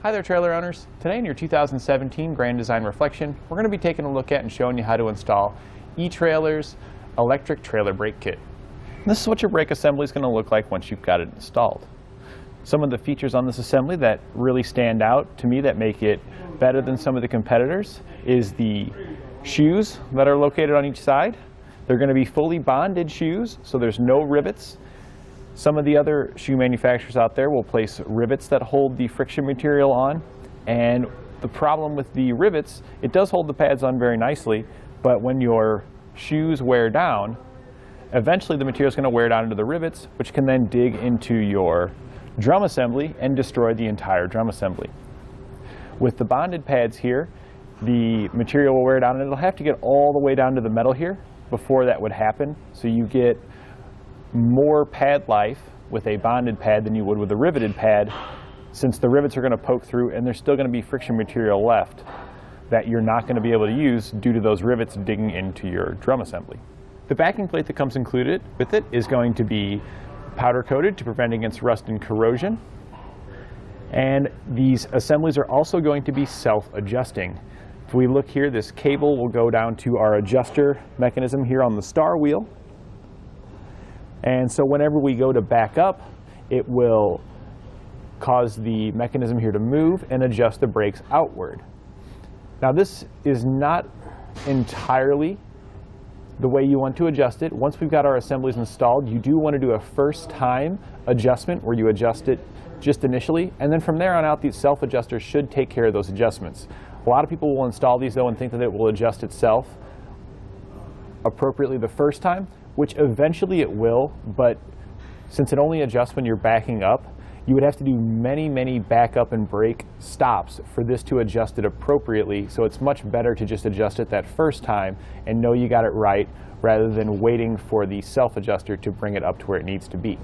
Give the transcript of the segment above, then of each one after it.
Hi there, trailer owners. Today in your 2017 Grand Design Reflection, we're going to be taking a look at and showing you how to install etrailer's electric trailer brake kit. And this is what your brake assembly is going to look like once you've got it installed. Some of the features on this assembly that really stand out to me that make it better than some of the competitors is the shoes that are located on each side. They're going to be fully bonded shoes, so there's no rivets. Some of the other shoe manufacturers out there will place rivets that hold the friction material on, and the problem with the rivets, it does hold the pads on very nicely, but when your shoes wear down, eventually the material is going to wear down into the rivets, which can then dig into your drum assembly and destroy the entire drum assembly. With the bonded pads here, the material will wear down, and it'll have to get all the way down to the metal here before that would happen, so you get more pad life with a bonded pad than you would with a riveted pad, since the rivets are going to poke through and there's still going to be friction material left that you're not going to be able to use due to those rivets digging into your drum assembly. The backing plate that comes included with it is going to be powder coated to prevent against rust and corrosion, and these assemblies are also going to be self-adjusting. If we look here, this cable will go down to our adjuster mechanism here on the star wheel. And so whenever we go to back up, it will cause the mechanism here to move and adjust the brakes outward. Now this is not entirely the way you want to adjust it. Once we've got our assemblies installed, you do want to do a first time adjustment where you adjust it just initially, and then from there on out, these self-adjusters should take care of those adjustments. A lot of people will install these though and think that it will adjust itself appropriately the first time, which eventually it will, but since it only adjusts when you're backing up, you would have to do many backup and brake stops for this to adjust it appropriately. So it's much better to just adjust it that first time and know you got it right, rather than waiting for the self-adjuster to bring it up to where it needs to be.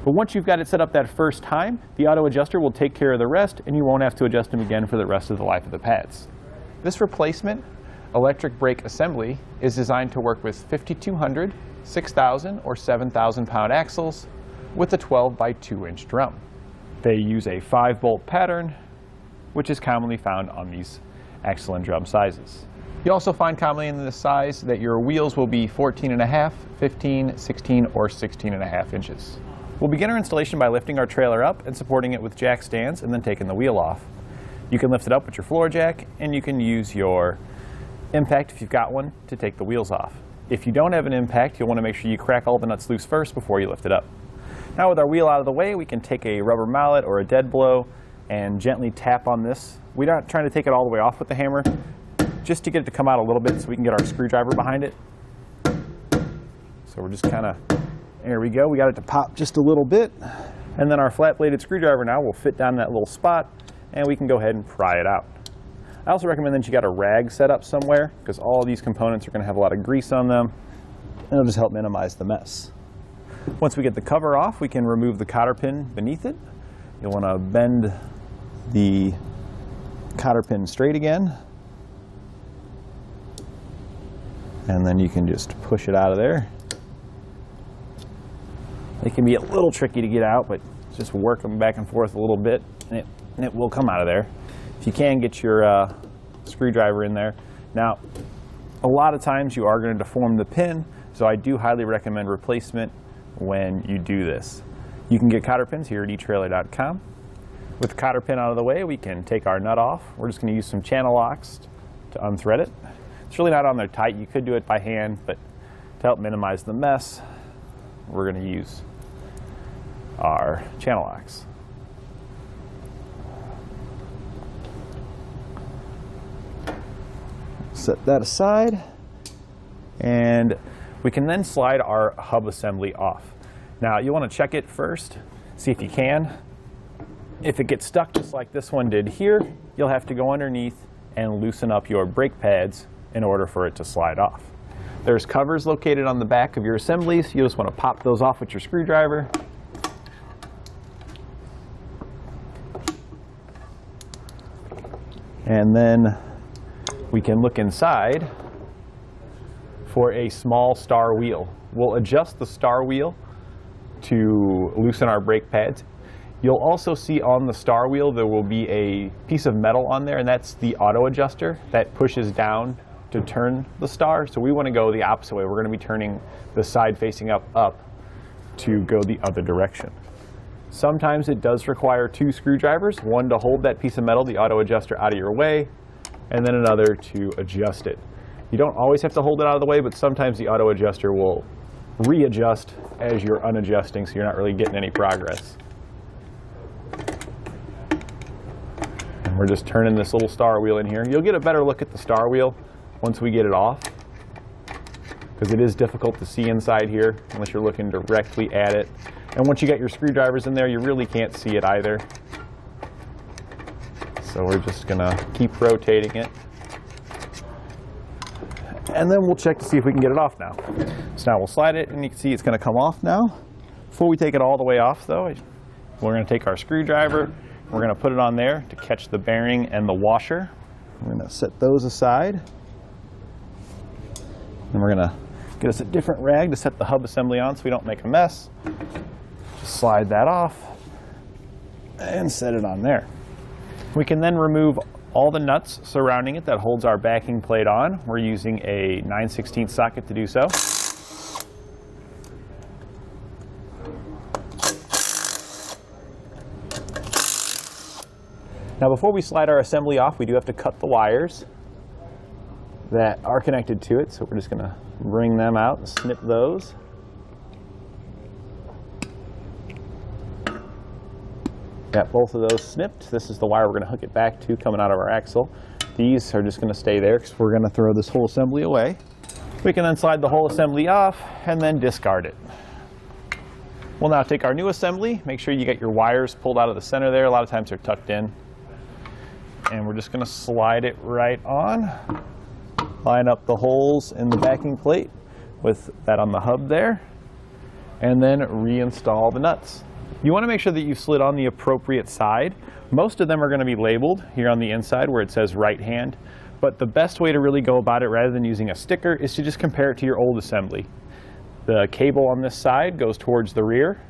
But once you've got it set up that first time, the auto adjuster will take care of the rest, and you won't have to adjust them again for the rest of the life of the pads. This replacement electric brake assembly is designed to work with 5,200, 6,000 or 7,000 pound axles with a 12 by 2 inch drum. They use a 5-bolt pattern, which is commonly found on these axle and drum sizes. You also find commonly in this size that your wheels will be 14.5, 15, 16 or 16.5 inches. We'll begin our installation by lifting our trailer up and supporting it with jack stands and then taking the wheel off. You can lift it up with your floor jack, and you can use your impact, if you've got one, to take the wheels off. If you don't have an impact, you'll want to make sure you crack all the nuts loose first before you lift it up. Now with our wheel out of the way, we can take a rubber mallet or a dead blow and gently tap on this. We're not trying to take it all the way off with the hammer, just to get it to come out a little bit so we can get our screwdriver behind it. So we're just kind of, there we go, we got it to pop just a little bit. And then our flat-bladed screwdriver now will fit down that little spot, and we can go ahead and pry it out. I also recommend that you got a rag set up somewhere, because all of these components are going to have a lot of grease on them, and it'll just help minimize the mess. Once we get the cover off, we can remove the cotter pin beneath it. You'll want to bend the cotter pin straight again, and then you can just push it out of there. It can be a little tricky to get out, but just work them back and forth a little bit, and it will come out of there. If you can, get your screwdriver in there. Now, a lot of times you are going to deform the pin, so I do highly recommend replacement when you do this. You can get cotter pins here at etrailer.Com. With the cotter pin out of the way, we can take our nut off. We're just going to use some channel locks to unthread it. It's really not on there tight. You could do it by hand, but to help minimize the mess, we're going to use our channel locks. Set that aside, and we can then slide our hub assembly off. Now you want to check it first, see if you can. If it gets stuck just like this one did here, you'll have to go underneath and loosen up your brake pads in order for it to slide off. There's covers located on the back of your assemblies. You just want to pop those off with your screwdriver. And then we can look inside for a small star wheel. We'll adjust the star wheel to loosen our brake pads. You'll also see on the star wheel there will be a piece of metal on there, and that's the auto adjuster that pushes down to turn the star. So we want to go the opposite way. We're going to be turning the side facing up to go the other direction. Sometimes it does require 2 screwdrivers, one to hold that piece of metal, the auto adjuster, out of your way, and then another to adjust it. You don't always have to hold it out of the way, but sometimes the auto adjuster will readjust as you're unadjusting, so you're not really getting any progress. And we're just turning this little star wheel in here. You'll get a better look at the star wheel once we get it off, because it is difficult to see inside here unless you're looking directly at it. And once you get your screwdrivers in there, you really can't see it either. So we're just gonna keep rotating it. And then we'll check to see if we can get it off now. So now we'll slide it, and you can see it's gonna come off now. Before we take it all the way off though, we're gonna take our screwdriver, we're gonna put it on there to catch the bearing and the washer. We're gonna set those aside. And we're gonna get us a different rag to set the hub assembly on so we don't make a mess. Just slide that off and set it on there. We can then remove all the nuts surrounding it that holds our backing plate on. We're using a 9/16 socket to do so. Now before we slide our assembly off, we do have to cut the wires that are connected to it. So we're just gonna bring them out and snip those. Got both of those snipped. This is the wire we're going to hook it back to coming out of our axle. These are just going to stay there because we're going to throw this whole assembly away. We can then slide the whole assembly off and then discard it. We'll now take our new assembly. Make sure you get your wires pulled out of the center there. A lot of times they're tucked in. And we're just going to slide it right on. Line up the holes in the backing plate with that on the hub there. And then reinstall the nuts. You want to make sure that you slid on the appropriate side. Most of them are going to be labeled here on the inside where it says right hand, but the best way to really go about it rather than using a sticker is to just compare it to your old assembly. The cable on this side goes towards the rear,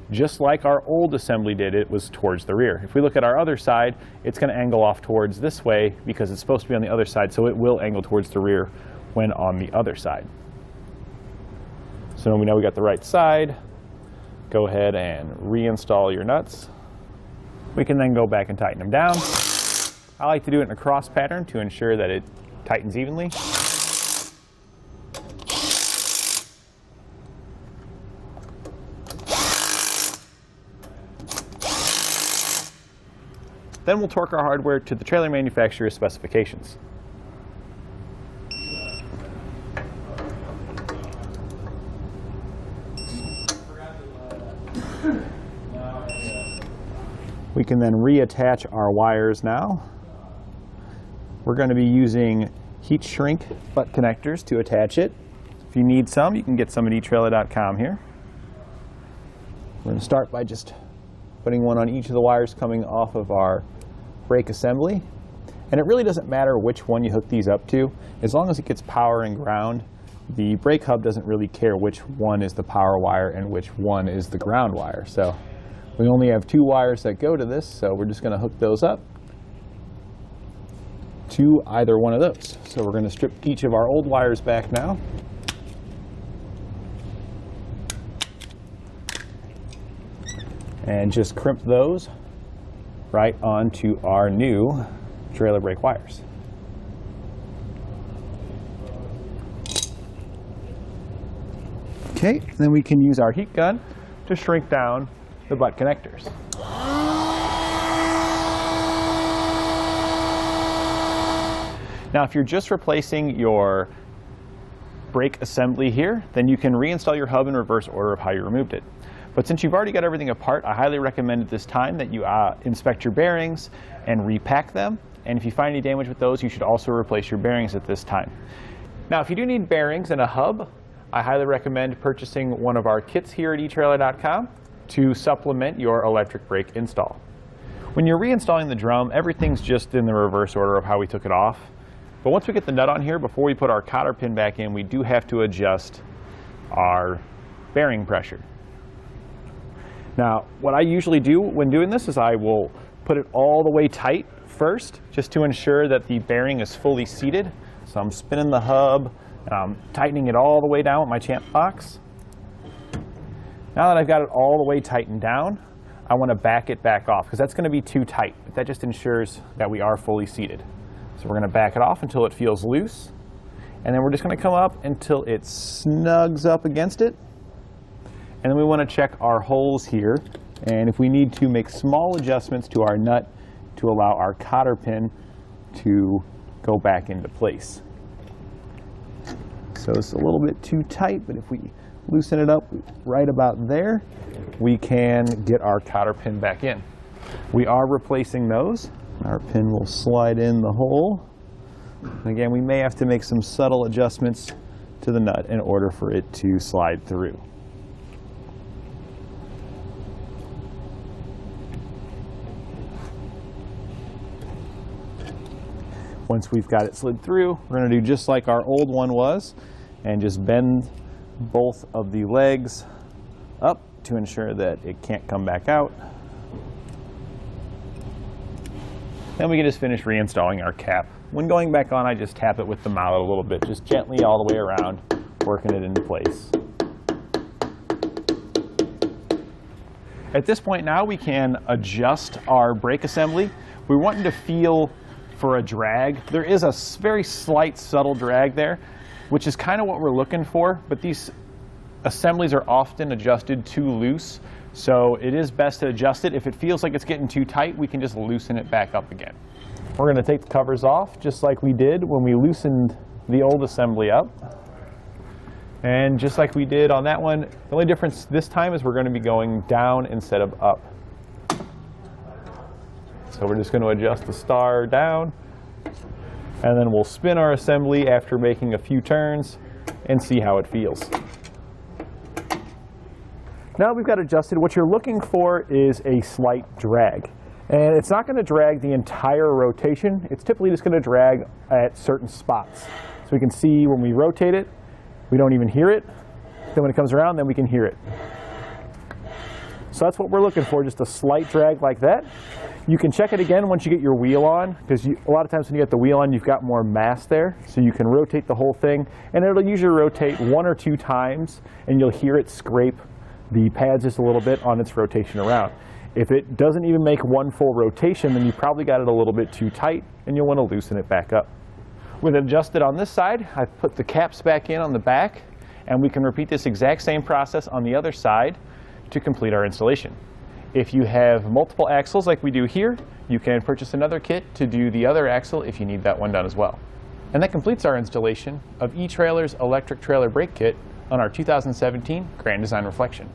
just like our old assembly did, it was towards the rear. If we look at our other side, it's going to angle off towards this way because it's supposed to be on the other side, so it will angle towards the rear when on the other side. So we know we got the right side. Go ahead and reinstall your nuts. We can then go back and tighten them down. I like to do it in a cross pattern to ensure that it tightens evenly. Then we'll torque our hardware to the trailer manufacturer's specifications. We can then reattach our wires now. We're going to be using heat shrink butt connectors to attach it. If you need some, you can get some at etrailer.Com here. We're going to start by just putting one on each of the wires coming off of our brake assembly. And it really doesn't matter which one you hook these up to. As long as it gets power and ground, the brake hub doesn't really care which one is the power wire and which one is the ground wire. So we only have 2 wires that go to this, so we're just going to hook those up to either one of those. So we're going to strip each of our old wires back now. And just crimp those right onto our new trailer brake wires. Okay, then we can use our heat gun to shrink down the butt connectors. Now, if you're just replacing your brake assembly here, then you can reinstall your hub in reverse order of how you removed it. But since you've already got everything apart, I highly recommend at this time that you inspect your bearings and repack them. And if you find any damage with those, you should also replace your bearings at this time. Now, if you do need bearings and a hub, I highly recommend purchasing one of our kits here at etrailer.com to supplement your electric brake install. When you're reinstalling the drum, everything's just in the reverse order of how we took it off. But once we get the nut on here, before we put our cotter pin back in, we do have to adjust our bearing pressure. Now, what I usually do when doing this is I will put it all the way tight first, just to ensure that the bearing is fully seated. So I'm spinning the hub, and I'm tightening it all the way down with my champ box. Now that I've got it all the way tightened down, I want to back it back off, because that's going to be too tight. But that just ensures that we are fully seated. So we're going to back it off until it feels loose, and then we're just going to come up until it snugs up against it. And then we want to check our holes here, and if we need to make small adjustments to our nut to allow our cotter pin to go back into place. So it's a little bit too tight, but if we loosen it up right about there, we can get our cotter pin back in. We are replacing those. Our pin will slide in the hole. And again, we may have to make some subtle adjustments to the nut in order for it to slide through. Once we've got it slid through, we're going to do just like our old one was and just bend both of the legs up to ensure that it can't come back out. Then we can just finish reinstalling our cap. When going back on, I just tap it with the mallet a little bit, just gently all the way around, working it into place. At this point now, we can adjust our brake assembly. We want to feel for a drag. There is a very slight, subtle drag there, which is kind of what we're looking for, but these assemblies are often adjusted too loose, so it is best to adjust it. If it feels like it's getting too tight, we can just loosen it back up again. We're going to take the covers off just like we did when we loosened the old assembly up. And just like we did on that one, the only difference this time is we're going to be going down instead of up. So we're just going to adjust the star down, and then we'll spin our assembly after making a few turns and see how it feels. Now we've got adjusted, what you're looking for is a slight drag. And it's not going to drag the entire rotation. It's typically just going to drag at certain spots. So we can see when we rotate it, we don't even hear it. Then when it comes around, then we can hear it. So that's what we're looking for, just a slight drag like that. You can check it again once you get your wheel on, because a lot of times when you get the wheel on, you've got more mass there. So you can rotate the whole thing, and it'll usually rotate 1 or 2 times, and you'll hear it scrape the pads just a little bit on its rotation around. If it doesn't even make one full rotation, then you probably got it a little bit too tight, and you'll want to loosen it back up. With it adjusted on this side, I've put the caps back in on the back, and we can repeat this exact same process on the other side to complete our installation. If you have multiple axles like we do here, you can purchase another kit to do the other axle if you need that one done as well. And that completes our installation of eTrailer's electric trailer brake kit on our 2017 Grand Design Reflection.